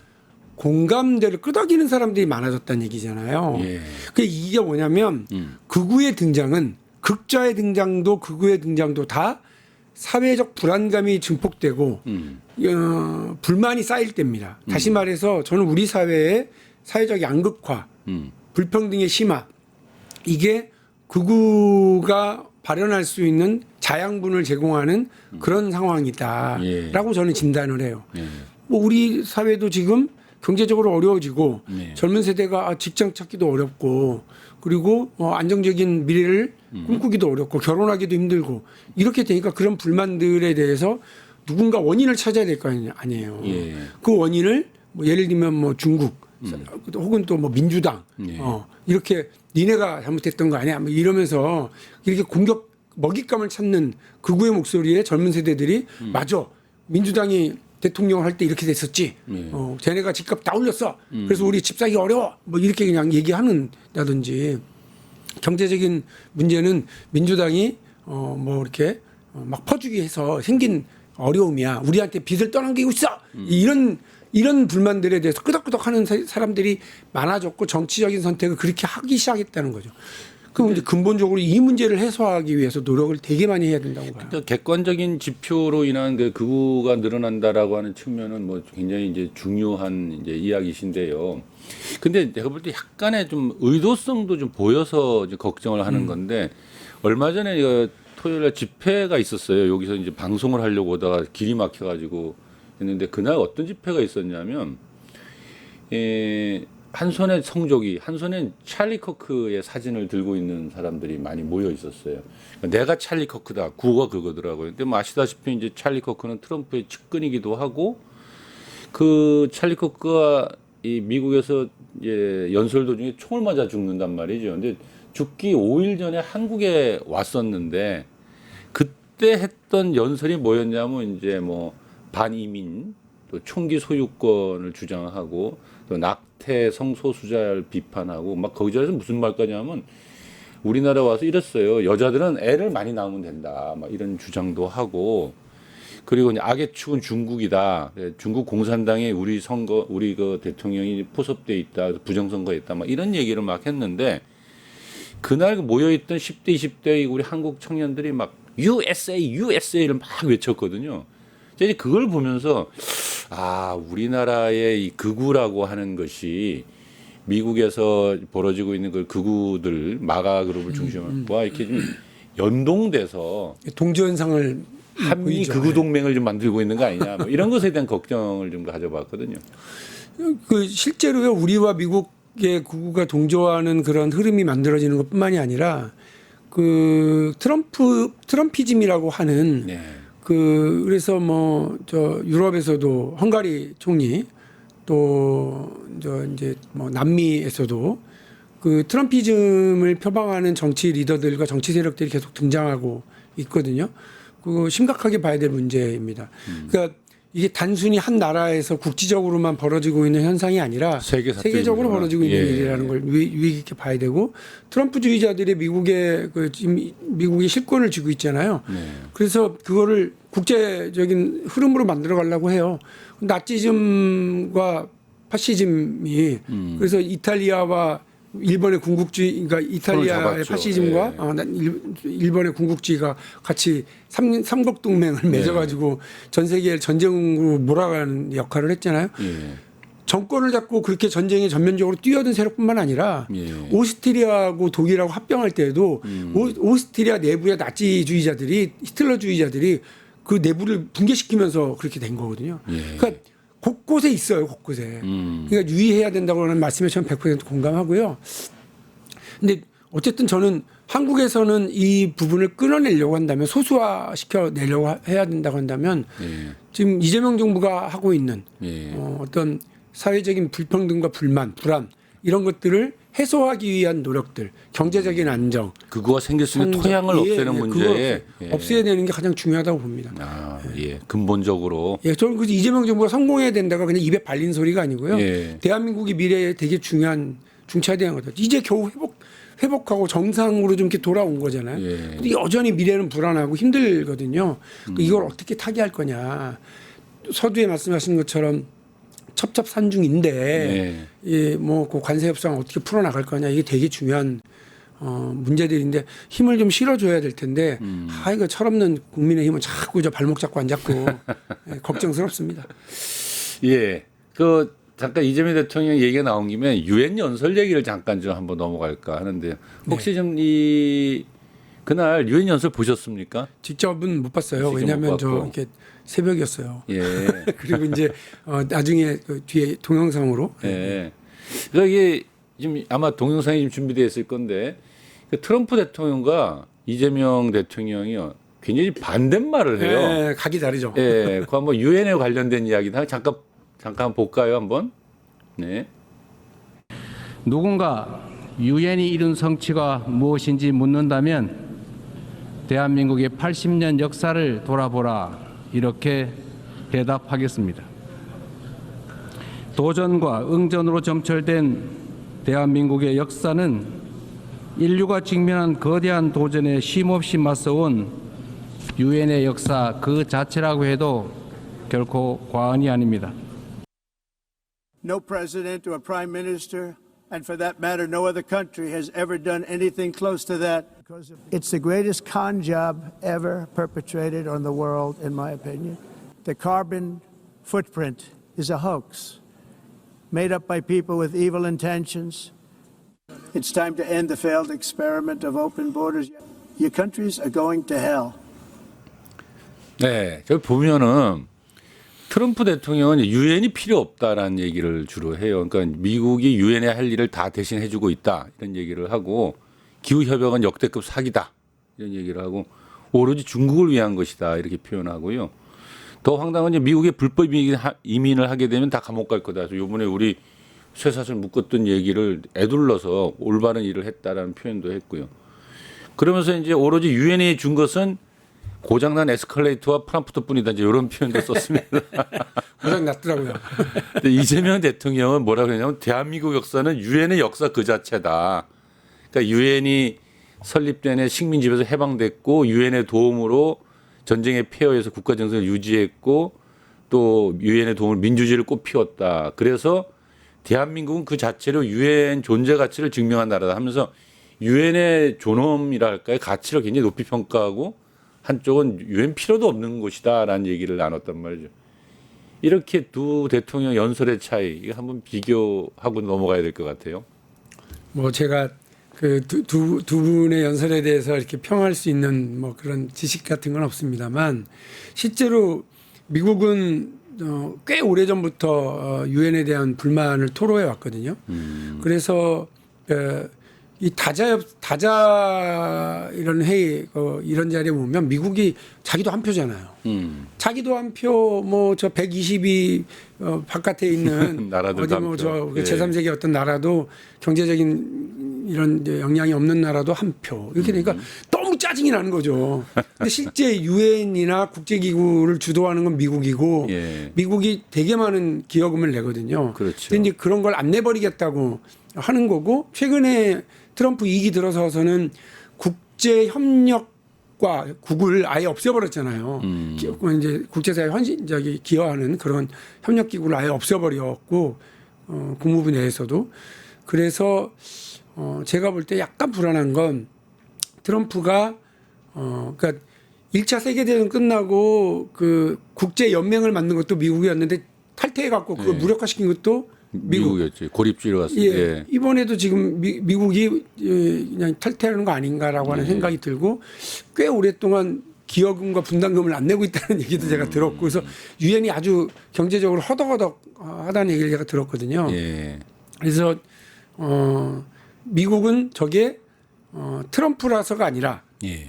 공감대를 끄덕이는 사람들이 많아졌다는 얘기잖아요. 예. 그 이게 뭐냐면 극우의 등장은 극좌의 등장도 극우의 등장도 다 사회적 불안감이 증폭되고 불만이 쌓일 때입니다. 다시 말해서 저는 우리 사회의 사회적 양극화, 불평등의 심화 이게 극우가 발현할 수 있는 자양분을 제공하는 그런 상황이다라고 예. 저는 진단을 해요. 예. 뭐 우리 사회도 지금 경제적으로 어려워지고 네. 젊은 세대가 직장 찾기도 어렵고 그리고 안정적인 미래를 꿈꾸기도 어렵고 결혼하기도 힘들고 이렇게 되니까 그런 불만들에 대해서 누군가 원인을 찾아야 될 거 아니에요. 예. 그 원인을 뭐 예를 들면 뭐 중국 혹은 또 뭐 민주당 예. 이렇게 니네가 잘못했던 거 아니야? 뭐 이러면서 이렇게 공격 먹잇감을 찾는 극우의 목소리에 젊은 세대들이 맞아 민주당이 대통령을 할 때 이렇게 됐었지. 예. 쟤네가 집값 다 올렸어. 그래서 우리 집 사기 어려워. 뭐 이렇게 그냥 얘기하는다든지 경제적인 문제는 민주당이 뭐 이렇게 막 퍼주기 해서 생긴 어려움이야. 우리한테 빚을 떠넘기고 있어. 이런 불만들에 대해서 끄덕끄덕하는 사람들이 많아졌고 정치적인 선택을 그렇게 하기 시작했다는 거죠. 그럼 이제 근본적으로 이 문제를 해소하기 위해서 노력을 되게 많이 해야 된다고 봐요. 그러니까 객관적인 지표로 인한 그 극우가 늘어난다라고 하는 측면은 뭐 굉장히 이제 중요한 이제 이야기신데요. 근데 내가 볼 때 약간의 좀 의도성도 좀 보여서 이제 걱정을 하는 건데 얼마 전에 이거 토요일에 집회가 있었어요. 여기서 이제 방송을 하려고 오다가 길이 막혀가지고 했는데 그날 어떤 집회가 있었냐면 한 손에 성조기, 한 손에 찰리 커크의 사진을 들고 있는 사람들이 많이 모여 있었어요. 그러니까 내가 찰리 커크다, 구호가 그거더라고요. 근데 뭐 아시다시피 이제 찰리 커크는 트럼프의 측근이기도 하고 그 찰리 커크가 이 미국에서 이제 연설 도중에 총을 맞아 죽는단 말이죠. 근데 죽기 5일 전에 한국에 왔었는데 그때 했던 연설이 뭐였냐면 이제 뭐 반이민, 또 총기 소유권을 주장하고 또 낙태 성소수자를 비판하고 막 거기서 무슨 말까지 하면 우리나라 와서 이랬어요. 여자들은 애를 많이 낳으면 된다. 막 이런 주장도 하고 그리고 이제 악의 축은 중국이다. 중국 공산당에 우리 그 대통령이 포섭돼 있다. 부정선거에 있다. 막 이런 얘기를 막 했는데 그날 모여있던 10대, 20대 우리 한국 청년들이 막 USA를 막 외쳤거든요. 이제 그걸 보면서 우리나라의 이 극우라고 하는 것이 미국에서 벌어지고 있는 그 극우들 마가 그룹을 중심으로 이렇게 좀 연동돼서 동지현상을 한미 보이죠. 극우 동맹을 좀 만들고 있는 거 아니냐 뭐 이런 것에 대한 걱정을 좀 가져봤거든요. 그 실제로요 우리와 미국의 극우가 동조하는 그런 흐름이 만들어지는 것뿐만이 아니라 그 트럼피즘이라고 하는 네. 그래서 뭐 저 유럽에서도 헝가리 총리 또 이제 뭐 남미에서도 그 트럼피즘을 표방하는 정치 리더들과 정치 세력들이 계속 등장하고 있거든요. 그거 심각하게 봐야 될 문제입니다. 그러니까 이게 단순히 한 나라에서 국지적으로만 벌어지고 있는 현상이 아니라 세계적으로 벌어지고 있는 일이라는 걸 위기 있게 봐야 되고 트럼프주의자들이 미국의 실권을 쥐고 있잖아요. 네. 그래서 그거를 국제적인 흐름으로 만들어 가려고 해요. 나치즘과 파시즘이 그래서 이탈리아와 일본의 궁극주의, 그러니까 이탈리아의 파시즘과 일본의 궁극주의가 같이 삼국 동맹을 맺어가지고 전 세계를 전쟁으로 몰아가는 역할을 했잖아요. 예. 정권을 잡고 그렇게 전쟁에 전면적으로 뛰어든 세력뿐만 아니라 오스트리아하고 독일하고 합병할 때에도 오스트리아 내부의 나치주의자들이 히틀러주의자들이 그 내부를 붕괴시키면서 그렇게 된 거거든요. 그러니까 곳곳에 있어요, 곳곳에. 그러니까 유의해야 된다고 하는 말씀에 저는 100% 공감하고요. 근데 어쨌든 저는 한국에서는 이 부분을 끌어내려고 한다면 소수화시켜내려고 해야 된다고 한다면 지금 이재명 정부가 하고 있는 어떤 사회적인 불평등과 불만, 불안 이런 것들을 해소하기 위한 노력들, 경제적인 안정, 그거가 생길 수 있는 토양을 없애는 문제에 없애야 되는 게 가장 중요하다고 봅니다. 근본적으로. 저는 그래서 이재명 정부가 성공해야 된다가 그냥 입에 발린 소리가 아니고요. 대한민국의 미래에 되게 중요한 중차대한 거죠. 이제 겨우 회복하고 정상으로 좀 이렇게 돌아온 거잖아요. 근데 여전히 미래는 불안하고 힘들거든요. 이걸 어떻게 타개할 거냐. 서두에 말씀하신 것처럼 첩첩산중인데 네. 예, 뭐그 관세 협상 어떻게 풀어 나갈 거냐 이게 되게 중요한 문제들인데 힘을 좀 실어줘야 될 텐데 이거 철없는 국민의힘은 자꾸 저 발목 잡고 안 잡고 예, 걱정스럽습니다. 예. 그 잠깐 이재명 대통령 얘기가 나온 김에 유엔 연설 얘기를 잠깐 좀 한번 넘어갈까 하는데요. 혹시 좀 그날 유엔 연설 보셨습니까? 직접은 못 봤어요. 직접 왜냐하면 못 저 봤고. 이렇게 새벽이었어요. 예. 그리고 이제 나중에 그 뒤에 동영상으로 예. 그러니까 이게 지금 아마 동영상이 좀 준비되어 있을 건데 그 트럼프 대통령과 이재명 대통령이 굉장히 반대말을 해요. 예, 각이 다르죠. 예. 그 한번 유엔에 관련된 이야기다 잠깐 볼까요, 한번? 네. 누군가 유엔이 이룬 성취가 무엇인지 묻는다면 대한민국의 80년 역사를 돌아보라 이렇게 대답하겠습니다. 도전과 응전으로 점철된 대한민국의 역사는 인류가 직면한 거대한 도전에 쉼없이 맞서온 유엔의 역사 그 자체라고 해도 결코 과언이 아닙니다. No president or prime minister, and for that matter, no other country has ever done anything close to that. It's the greatest con job ever perpetrated on the world, in my opinion. The carbon footprint is a hoax made up by people with evil intentions. It's time to end the failed experiment of open borders. Your countries are going to hell. 네. 저기 보면은 트럼프 대통령은 유엔이 필요 없다라는 얘기를 주로 해요. 그러니까 미국이 유엔에 할 일을 다 대신 해주고 있다 이런 얘기를 하고 기후 협약은 역대급 사기다 이런 얘기를 하고 오로지 중국을 위한 것이다 이렇게 표현하고요. 더 황당한 건 미국의 불법 이민을 하게 되면 다 감옥 갈 거다. 그래서 이번에 우리 쇠사슬 묶었던 얘기를 애둘러서 올바른 일을 했다라는 표현도 했고요. 그러면서 이제 오로지 유엔이 준 것은 고장난 에스컬레이터와 프랑프트뿐이다 이제 이런 표현도 썼습니다. 고장 났더라고요. 근데 이재명 대통령은 뭐라고 했냐면 대한민국 역사는 유엔의 역사 그 자체다. 그러니까 유엔이 설립된 해 식민지배에서 해방됐고 유엔의 도움으로 전쟁의 폐허에서 국가 정상을 유지했고 또 유엔의 도움으로 민주주의를 꽃피웠다. 그래서 대한민국은 그 자체로 유엔 존재 가치를 증명한 나라다 하면서 유엔의 존엄이랄까요 가치를 굉장히 높이 평가하고 한쪽은 유엔 필요도 없는 곳이다라는 얘기를 나눴단 말이죠. 이렇게 두 대통령 연설의 차이 이거 한번 비교하고 넘어가야 될 것 같아요. 뭐 제가 그 두 분의 연설에 대해서 이렇게 평할 수 있는 뭐 그런 지식 같은 건 없습니다만 실제로 미국은 꽤 오래 전부터 유엔에 대한 불만을 토로해 왔거든요. 그래서 이 다자 이런 회의 이런 자리에 보면 미국이 자기도 한 표잖아요. 자기도 한 표 뭐 저 120이 바깥에 있는 나라들도 어디 뭐 저 예. 제3세계 어떤 나라도 경제적인 이런 이제 영향이 없는 나라도 한 표. 이렇게 되니까 너무 짜증이 나는 거죠. 근데 실제 유엔이나 국제기구를 주도하는 건 미국이고 예. 미국이 되게 많은 기여금을 내거든요. 그렇죠. 근데 이제 그런 걸 안 내버리겠다고 하는 거고 최근에 트럼프 2기 들어서서는 국제 협력과 국을 아예 없애버렸잖아요. 이제 국제사회 헌신적이 기여하는 그런 협력 기구를 아예 없애버렸고 국무부 내에서도 그래서 제가 볼 때 약간 불안한 건 트럼프가 그러니까 1차 세계대전 끝나고 그 국제 연맹을 만든 것도 미국이었는데 탈퇴해 갖고 그걸 무력화시킨 것도 미국이었지. 고립주의로 갔을 때. 예. 이번에도 지금 미국이 그냥 탈퇴하는 거 아닌가라고 하는 생각이 들고 꽤 오랫동안 기여금과 분담금을 안 내고 있다는 얘기도 제가 들었고 그래서 유엔이 아주 경제적으로 허덕허덕하다는 얘기를 제가 들었거든요. 예. 그래서 미국은 저게 트럼프라서가 아니라 예.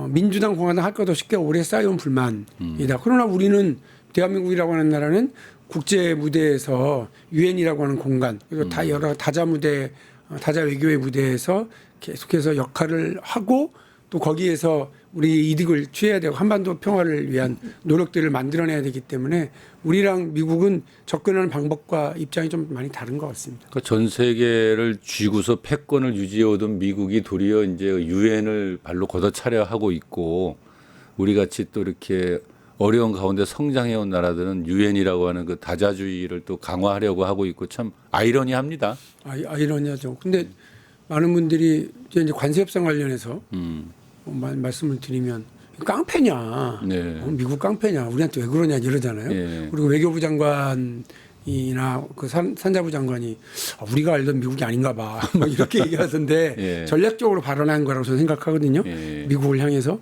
민주당 공화당 할 것 없이 꽤 오래 쌓여온 불만이다. 그러나 우리는 대한민국이라고 하는 나라는 국제 무대에서 유엔이라고 하는 공간 그리고 다 여러 다자 무대 다자 외교의 무대에서 계속해서 역할을 하고 또 거기에서 우리 이득을 취해야 되고 한반도 평화를 위한 노력들을 만들어내야 되기 때문에 우리랑 미국은 접근하는 방법과 입장이 좀 많이 다른 것 같습니다. 그러니까 전 세계를 쥐고서 패권을 유지해오던 미국이 도리어 이제 유엔을 발로 걷어차려 하고 있고 우리 같이 또 이렇게 어려운 가운데 성장해온 나라들은 유엔이라고 하는 그 다자주의를 또 강화하려고 하고 있고 참 아이러니합니다. 아이러니하죠. 근데 많은 분들이 이제 관세 협상 관련해서 말씀을 드리면 깡패냐, 네. 미국 깡패냐, 우리한테 왜 그러냐 이러잖아요. 예. 그리고 외교부 장관이나 그 산자부 장관이 우리가 알던 미국이 아닌가 봐, 막 이렇게 얘기하던데 예. 전략적으로 발언한 거라고 저는 생각하거든요. 예. 미국을 향해서.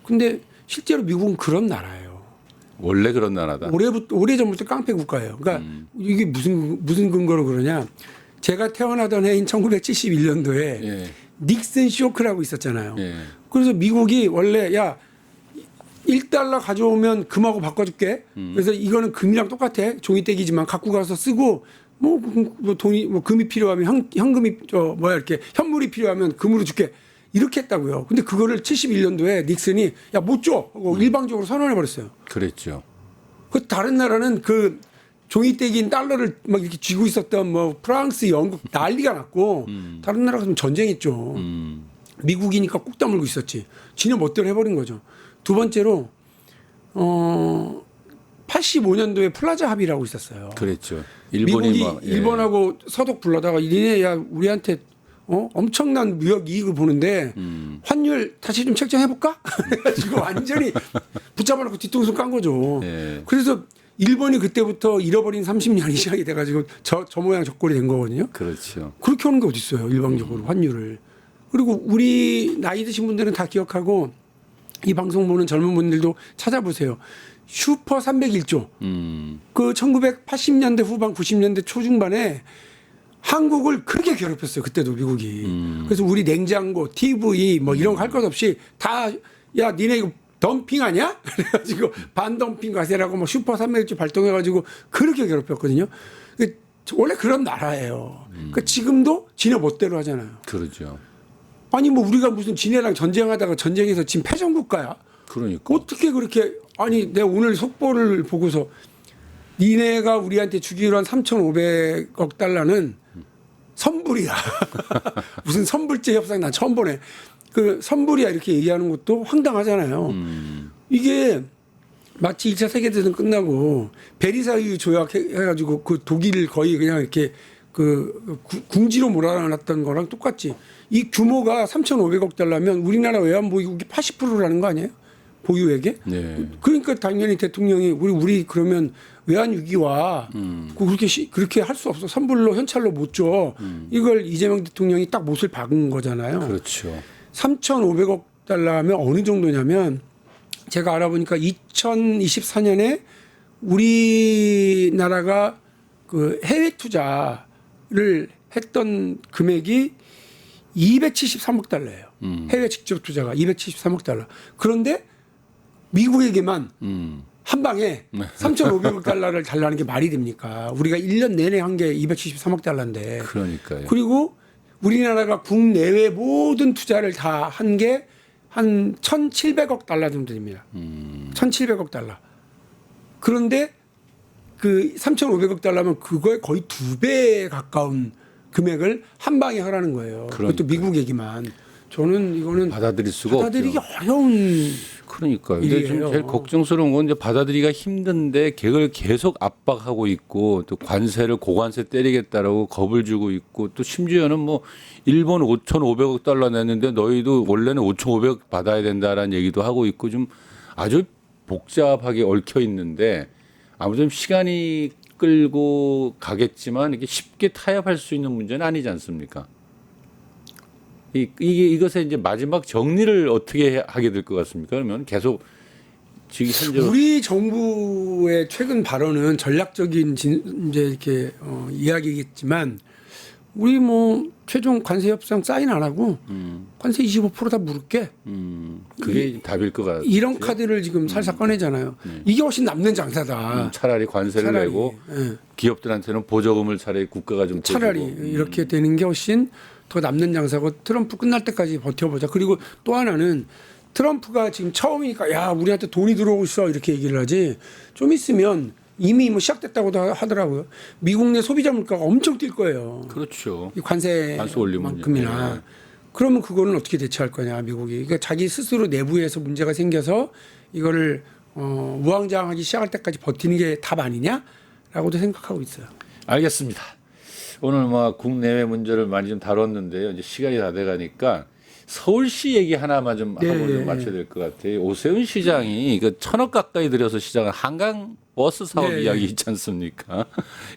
근데 실제로 미국은 그런 나라예요. 원래 그런 나라다. 오래전부터 깡패 국가예요. 그러니까 이게 무슨 근거로 그러냐. 제가 태어나던 해인 1971년도에 예. 닉슨 쇼크라고 있었잖아요. 예. 그래서 미국이 원래 야 1달러 가져오면 금하고 바꿔줄게. 그래서 이거는 금이랑 똑같아. 종이떼기지만 갖고 가서 쓰고 뭐 돈이 뭐 금이 필요하면 현금이 이렇게 현물이 필요하면 금으로 줄게. 이렇게 했다고요. 근데 그거를 71년도에 닉슨이 야 못 줘. 하고 일방적으로 선언해 버렸어요. 그랬죠. 그 다른 나라는 그 종이떼기인 달러를 막 이렇게 쥐고 있었던 뭐 프랑스, 영국 난리가 났고 다른 나라 같으면 전쟁했죠. 미국이니까 꾹 다물고 있었지. 지네 멋대로 해버린 거죠. 두 번째로 85년도에 플라자 합의라고 있었어요. 그랬죠. 일본이 미국이 막, 예. 일본하고 서독 불러다가 니네 야 우리한테 엄청난 무역 이익을 보는데 환율 다시 좀 책정해볼까? 그래가지고 완전히 붙잡아놓고 뒤통수 깐 거죠. 예. 그래서 일본이 그때부터 잃어버린 30년이 시작이 돼가지고 저 모양 저 꼴이 된 거거든요. 그렇죠. 그렇게 하는 게 어디 있어요, 일방적으로 환율을. 그리고 우리 나이 드신 분들은 다 기억하고 이 방송 보는 젊은 분들도 찾아보세요. 슈퍼 301조. 그 1980년대 후반 90년대 초중반에 한국을 그렇게 괴롭혔어요. 그때도 미국이. 그래서 우리 냉장고, TV 뭐 이런 거 할 것 없이 다 야 니네 이거 덤핑 아니야? 그래가지고 반덤핑 과세라고 뭐 슈퍼 301조 발동해가지고 그렇게 괴롭혔거든요. 원래 그런 나라예요. 그러니까 지금도 지네 멋대로 하잖아요. 그러죠. 아니 뭐 우리가 무슨 지네랑 전쟁하다가 전쟁에서 지금 패전국가야? 그러니까. 어떻게 그렇게 아니 내가 오늘 속보를 보고서 니네가 우리한테 주기로 한 3,500억 달러는 선불이야. 무슨 선불제 협상 난 처음 보네. 그 선불이야 이렇게 얘기하는 것도 황당하잖아요. 이게 마치 2차 세계대전 끝나고 베리사유 조약 해가지고 그 독일을 거의 그냥 이렇게 그 궁지로 몰아놨던 거랑 똑같지. 이 규모가 3,500억 달러면 우리나라 외환보유국이 80%라는 거 아니에요? 보유액에? 네. 그러니까 당연히 대통령이 우리 그러면 외환 위기와 그렇게 할 수 없어. 선불로 현찰로 못 줘. 이걸 이재명 대통령이 딱 못을 박은 거잖아요. 그렇죠. 3,500억 달러 하면 어느 정도냐면 제가 알아보니까 2024년에 우리나라가 그 해외 투자를 했던 금액이 273억 달러예요. 해외 직접 투자가 273억 달러. 그런데 미국에게만 한 방에 3,500억 달러를 달라는 게 말이 됩니까? 우리가 1년 내내 한 게 273억 달러인데. 그러니까요. 그리고 우리나라가 국내외 모든 투자를 다 한 게 한 1,700억 달러 정도 됩니다. 1,700억 달러. 그런데 그 3,500억 달러면 그거에 거의 2배에 가까운 금액을 한 방에 하라는 거예요. 그것도 미국 얘기만. 저는 이거는 받아들일 수가 받아들이기 없죠. 어려운 그러니까요. 근데 일이에요. 좀 제일 걱정스러운 건 이제 받아들이기가 힘든데 그걸 계속 압박하고 있고 또 관세를 고관세 때리겠다라고 겁을 주고 있고 또 심지어는 뭐 일본 5,500억 달러 냈는데 너희도 원래는 5,500억 받아야 된다라는 얘기도 하고 있고 좀 아주 복잡하게 얽혀 있는데 아무튼 시간이 끌고 가겠지만 이게 쉽게 타협할 수 있는 문제는 아니지 않습니까? 이것의 이제 마지막 정리를 어떻게 하게 될 것 같습니까? 그러면 계속 지금 현재 우리 정부의 최근 발언은 전략적인 이제 이렇게 이야기겠지만 우리 뭐 최종 관세 협상 사인 안 하고 관세 25% 다 물을게. 그게 답일 것 같아요. 이런 카드를 지금 살살 꺼내잖아요. 이게 훨씬 남는 장사다. 차라리 관세를 차라리, 내고 예. 기업들한테는 보조금을 차라리 국가가 좀 차라리 대주고. 이렇게 되는 게 훨씬 더 남는 장사고 트럼프 끝날 때까지 버텨보자. 그리고 또 하나는 트럼프가 지금 처음이니까 야 우리한테 돈이 들어오고 있어 이렇게 얘기를 하지 좀 있으면 이미 뭐 시작됐다고도 하더라고요. 미국 내 소비자 물가가 엄청 뛸 거예요. 그렇죠. 이 관세 올리면 관세만큼이나. 네. 그러면 그거는 어떻게 대처할 거냐 미국이. 그러니까 자기 스스로 내부에서 문제가 생겨서 이거를 우왕좌왕하기 시작할 때까지 버티는 게 답 아니냐라고도 생각하고 있어요. 알겠습니다. 오늘 뭐 국내외 문제를 많이 좀 다뤘는데요. 이제 시간이 다 돼가니까 서울시 얘기 하나만 좀 하고 좀 마쳐야 될 것 같아요. 오세훈 시장이 그 1,000억 가까이 들여서 시작한 한강 버스 사업 이야기 있지 않습니까?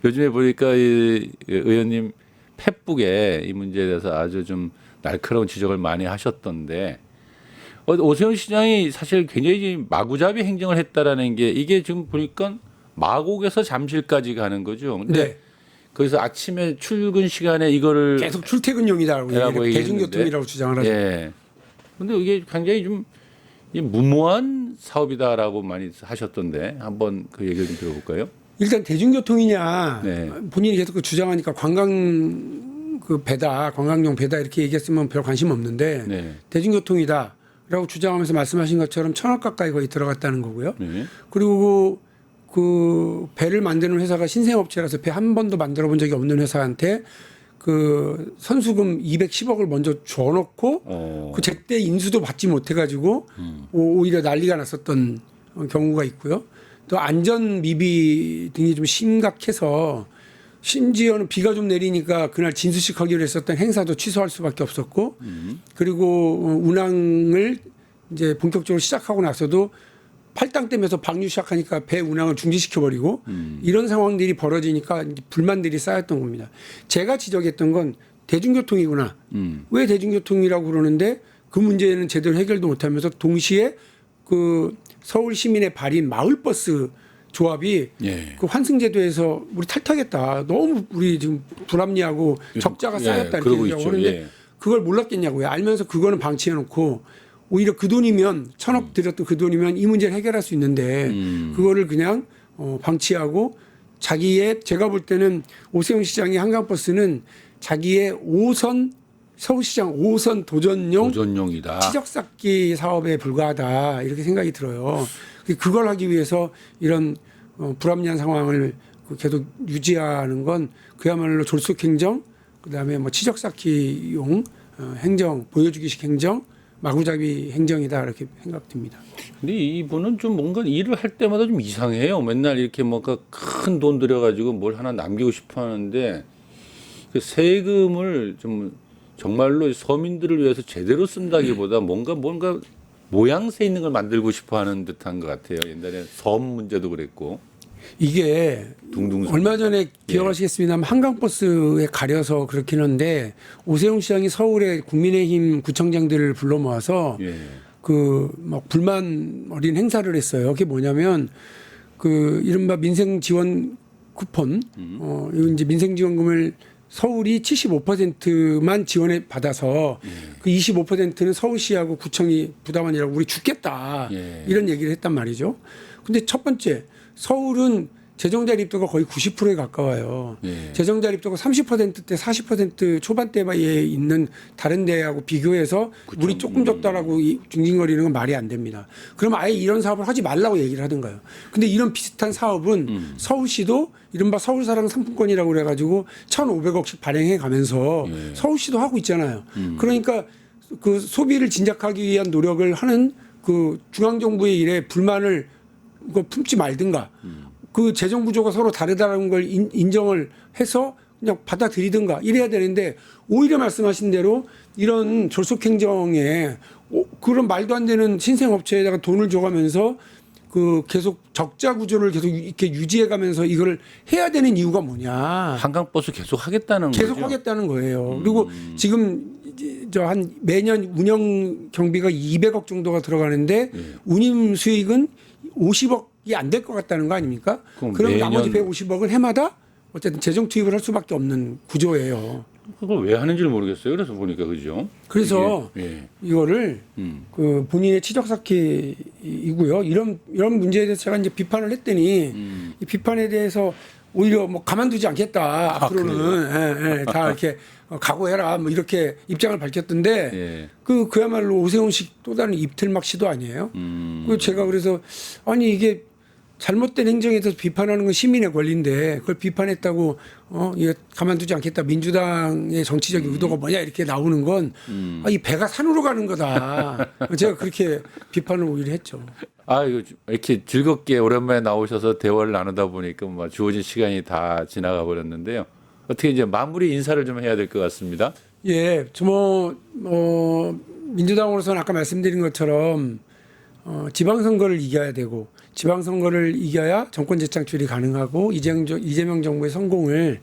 요즘에 보니까 이 의원님 페북에 이 문제에 대해서 아주 좀 날카로운 지적을 많이 하셨던데 오세훈 시장이 사실 굉장히 마구잡이 행정을 했다라는 게 이게 지금 보니까 마곡에서 잠실까지 가는 거죠. 근데 네. 거기서 아침에 출근 시간에 이거를 계속 출퇴근용이다라고 라고 얘기해요. 대중교통이라고 주장을 하죠. 예. 근데 이게 굉장히 좀 무모한 사업이다라고 많이 하셨던데 한번 그 얘기를 좀 들어볼까요? 일단 대중교통이냐 네. 본인이 계속 그 주장하니까 관광용 배다 이렇게 얘기했으면 별 관심 없는데 네. 대중교통이다라고 주장하면서 말씀하신 것처럼 1,000억 가까이 거의 들어갔다는 거고요. 네. 그리고 그 배를 만드는 회사가 신생업체라서 배 한 번도 만들어 본 적이 없는 회사한테 그 선수금 210억을 먼저 줘놓고 그 제때 인수도 받지 못해가지고 오히려 난리가 났었던 경우가 있고요. 또 안전 미비 등이 좀 심각해서 심지어는 비가 좀 내리니까 그날 진수식 하기로 했었던 행사도 취소할 수밖에 없었고 그리고 운항을 이제 본격적으로 시작하고 나서도 팔당 댐에서 방류 시작하니까 배 운항을 중지시켜버리고 이런 상황들이 벌어지니까 불만들이 쌓였던 겁니다. 제가 지적했던 건 대중교통이구나. 왜 대중교통이라고 그러는데 그 문제는 제대로 해결도 못하면서 동시에 그 서울 시민의 발인 마을버스 조합이 예. 그 환승제도에서 우리 탈타겠다. 너무 우리 지금 불합리하고 적자가 쌓였다 이렇게 그러고 얘기하고 있죠. 그런데 예. 그걸 몰랐겠냐고요. 알면서 그거는 방치해놓고 오히려 그 돈이면 1,000억 들였던 그 돈이면 이 문제를 해결할 수 있는데 그거를 그냥 방치하고 자기의 제가 볼 때는 오세훈 시장의 한강버스는 자기의 5선 서울시장 5선 도전용이다. 치적 쌓기 사업에 불과하다 이렇게 생각이 들어요. 그걸 하기 위해서 이런 불합리한 상황을 계속 유지하는 건 그야말로 졸속행정 그다음에 뭐 치적 쌓기용 행정 보여주기식 행정 마구잡이 행정이다 이렇게 생각됩니다. 근데 이분은 좀 뭔가 일을 할 때마다 좀 이상해요. 맨날 이렇게 뭔가 큰 돈 들여가지고 뭘 하나 남기고 싶어 하는데 그 세금을 좀 정말로 서민들을 위해서 제대로 쓴다기보다 뭔가 모양새 있는 걸 만들고 싶어 하는 듯한 것 같아요. 옛날에 섬 문제도 그랬고. 이게 둥둥 얼마 전에 기억하시겠습니다만 한강버스에 가려서 그렇긴 한데 오세훈 시장이 서울의 국민의힘 구청장들을 불러 모아서 예. 그 막 불만 어린 행사를 했어요. 그게 뭐냐면 그 이른바 민생 지원 쿠폰 이거 이제 민생 지원금을 서울이 75%만 지원해 받아서 그 25%는 서울시하고 구청이 부담하느라고 우리 죽겠다 이런 얘기를 했단 말이죠. 근데 첫 번째 서울은 재정 자립도가 거의 90%에 가까워요. 재정 자립도가 30%대 40% 초반대에 있는 다른 데하고 비교해서 우리 조금 적다라고 중징거리는 건 말이 안 됩니다. 그럼 아예 이런 사업을 하지 말라고 얘기를 하든가요. 근데 이런 비슷한 사업은 서울시도 이른바 서울사랑 상품권이라고 그래가지고 1,500억씩 발행해 가면서 서울시도 하고 있잖아요. 그러니까 그 소비를 진작하기 위한 노력을 하는 그 중앙정부의 일에 불만을 이거 품지 말든가 그 재정 구조가 서로 다르다는 걸 인정을 해서 그냥 받아들이든가 이래야 되는데 오히려 말씀하신 대로 이런 졸속행정에 그런 말도 안 되는 신생업체에다가 돈을 줘가면서 그 계속 적자 구조를 계속 이렇게 유지해가면서 이걸 해야 되는 이유가 뭐냐? 한강버스 계속 하겠다는 거죠. 계속 하겠다는 거예요. 그리고 지금 저 한 매년 운영 경비가 200억 정도가 들어가는데 운임 수익은 50억이 안 될 것 같다는 거 아닙니까? 그럼 나머지 150억은 해마다 어쨌든 재정 투입을 할 수밖에 없는 구조예요. 그걸 왜 하는지를 모르겠어요. 그래서 보니까 그죠. 그래서 이게, 이거를 그 본인의 치적 쌓기이고요. 이런 문제에 대해서 제가 이제 비판을 했더니 이 비판에 대해서 오히려 뭐 가만두지 않겠다. 앞으로는 다 이렇게 각오해라. 뭐 이렇게 입장을 밝혔던데 그야말로 오세훈식 또 다른 입틀막 시도 아니에요. 그 제가 그래서 아니 이게 잘못된 행정에 대해서 비판하는 건 시민의 권리인데 그걸 비판했다고 이거 가만두지 않겠다. 민주당의 정치적 의도가 뭐냐 이렇게 나오는 건 이 배가 산으로 가는 거다. 제가 그렇게 비판을 오히려 했죠. 이거 이렇게 즐겁게 오랜만에 나오셔서 대화를 나누다 보니까 뭐 주어진 시간이 다 지나가 버렸는데요. 어떻게 이제 마무리 인사를 좀 해야 될 것 같습니다. 예, 민주당으로서는 아까 말씀드린 것처럼 지방선거를 이겨야 되고 지방선거를 이겨야 정권 재창출이 가능하고 이재명 정부의 성공을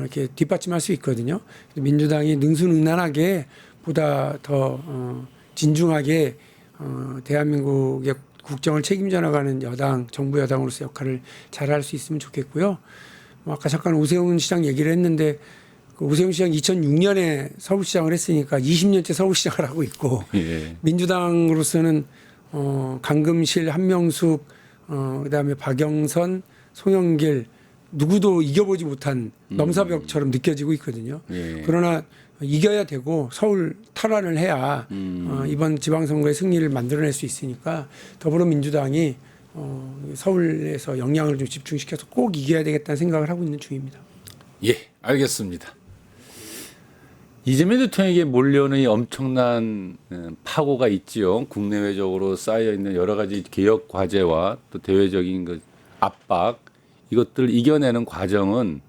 이렇게 뒷받침할 수 있거든요. 민주당이 능수능란하게 보다 더 진중하게 대한민국의 국정을 책임져 나가는 여당, 정부 여당으로서 역할을 잘할 수 있으면 좋겠고요. 아까 잠깐 오세훈 시장 얘기를 했는데 그 오세훈 시장 2006년에 서울시장을 했으니까 20년째 서울시장을 하고 있고 예. 민주당으로서는 강금실, 한명숙, 그다음에 박영선, 송영길 누구도 이겨보지 못한 넘사벽처럼 느껴지고 있거든요. 예. 그러나 이겨야 되고 서울 탈환을 해야 이번 지방선거의 승리를 만들어낼 수 있으니까 더불어민주당이 서울에서 역량을 좀 집중시켜서 꼭 이겨야 되겠다는 생각을 하고 있는 중입니다. 예, 알겠습니다. 이재명 대통령에게 몰려오는 이 엄청난 파고가 있지요. 국내외적으로 쌓여 있는 여러 가지 개혁 과제와 또 대외적인 그 압박 이것들을 이겨내는 과정은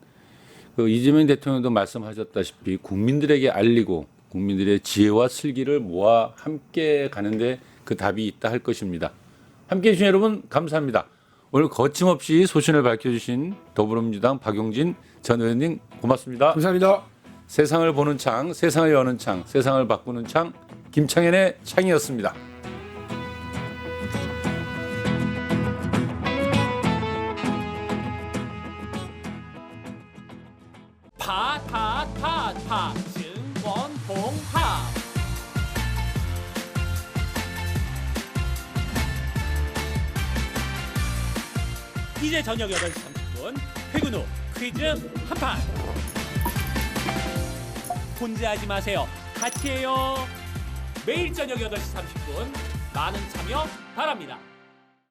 그 이재명 대통령도 말씀하셨다시피 국민들에게 알리고 국민들의 지혜와 슬기를 모아 함께 가는데 그 답이 있다 할 것입니다. 함께해 주신 여러분 감사합니다. 오늘 거침없이 소신을 밝혀주신 더불어민주당 박용진 전 의원님 고맙습니다. 감사합니다. 세상을 보는 창, 세상을 여는 창, 세상을 바꾸는 창, 김창현의 창이었습니다. 파 증권홍합 이제 저녁 8시 30분 퇴근 후 퀴즈 한판 혼자 하지 마세요. 같이 해요. 매일 저녁 8시 30분 많은 참여 바랍니다.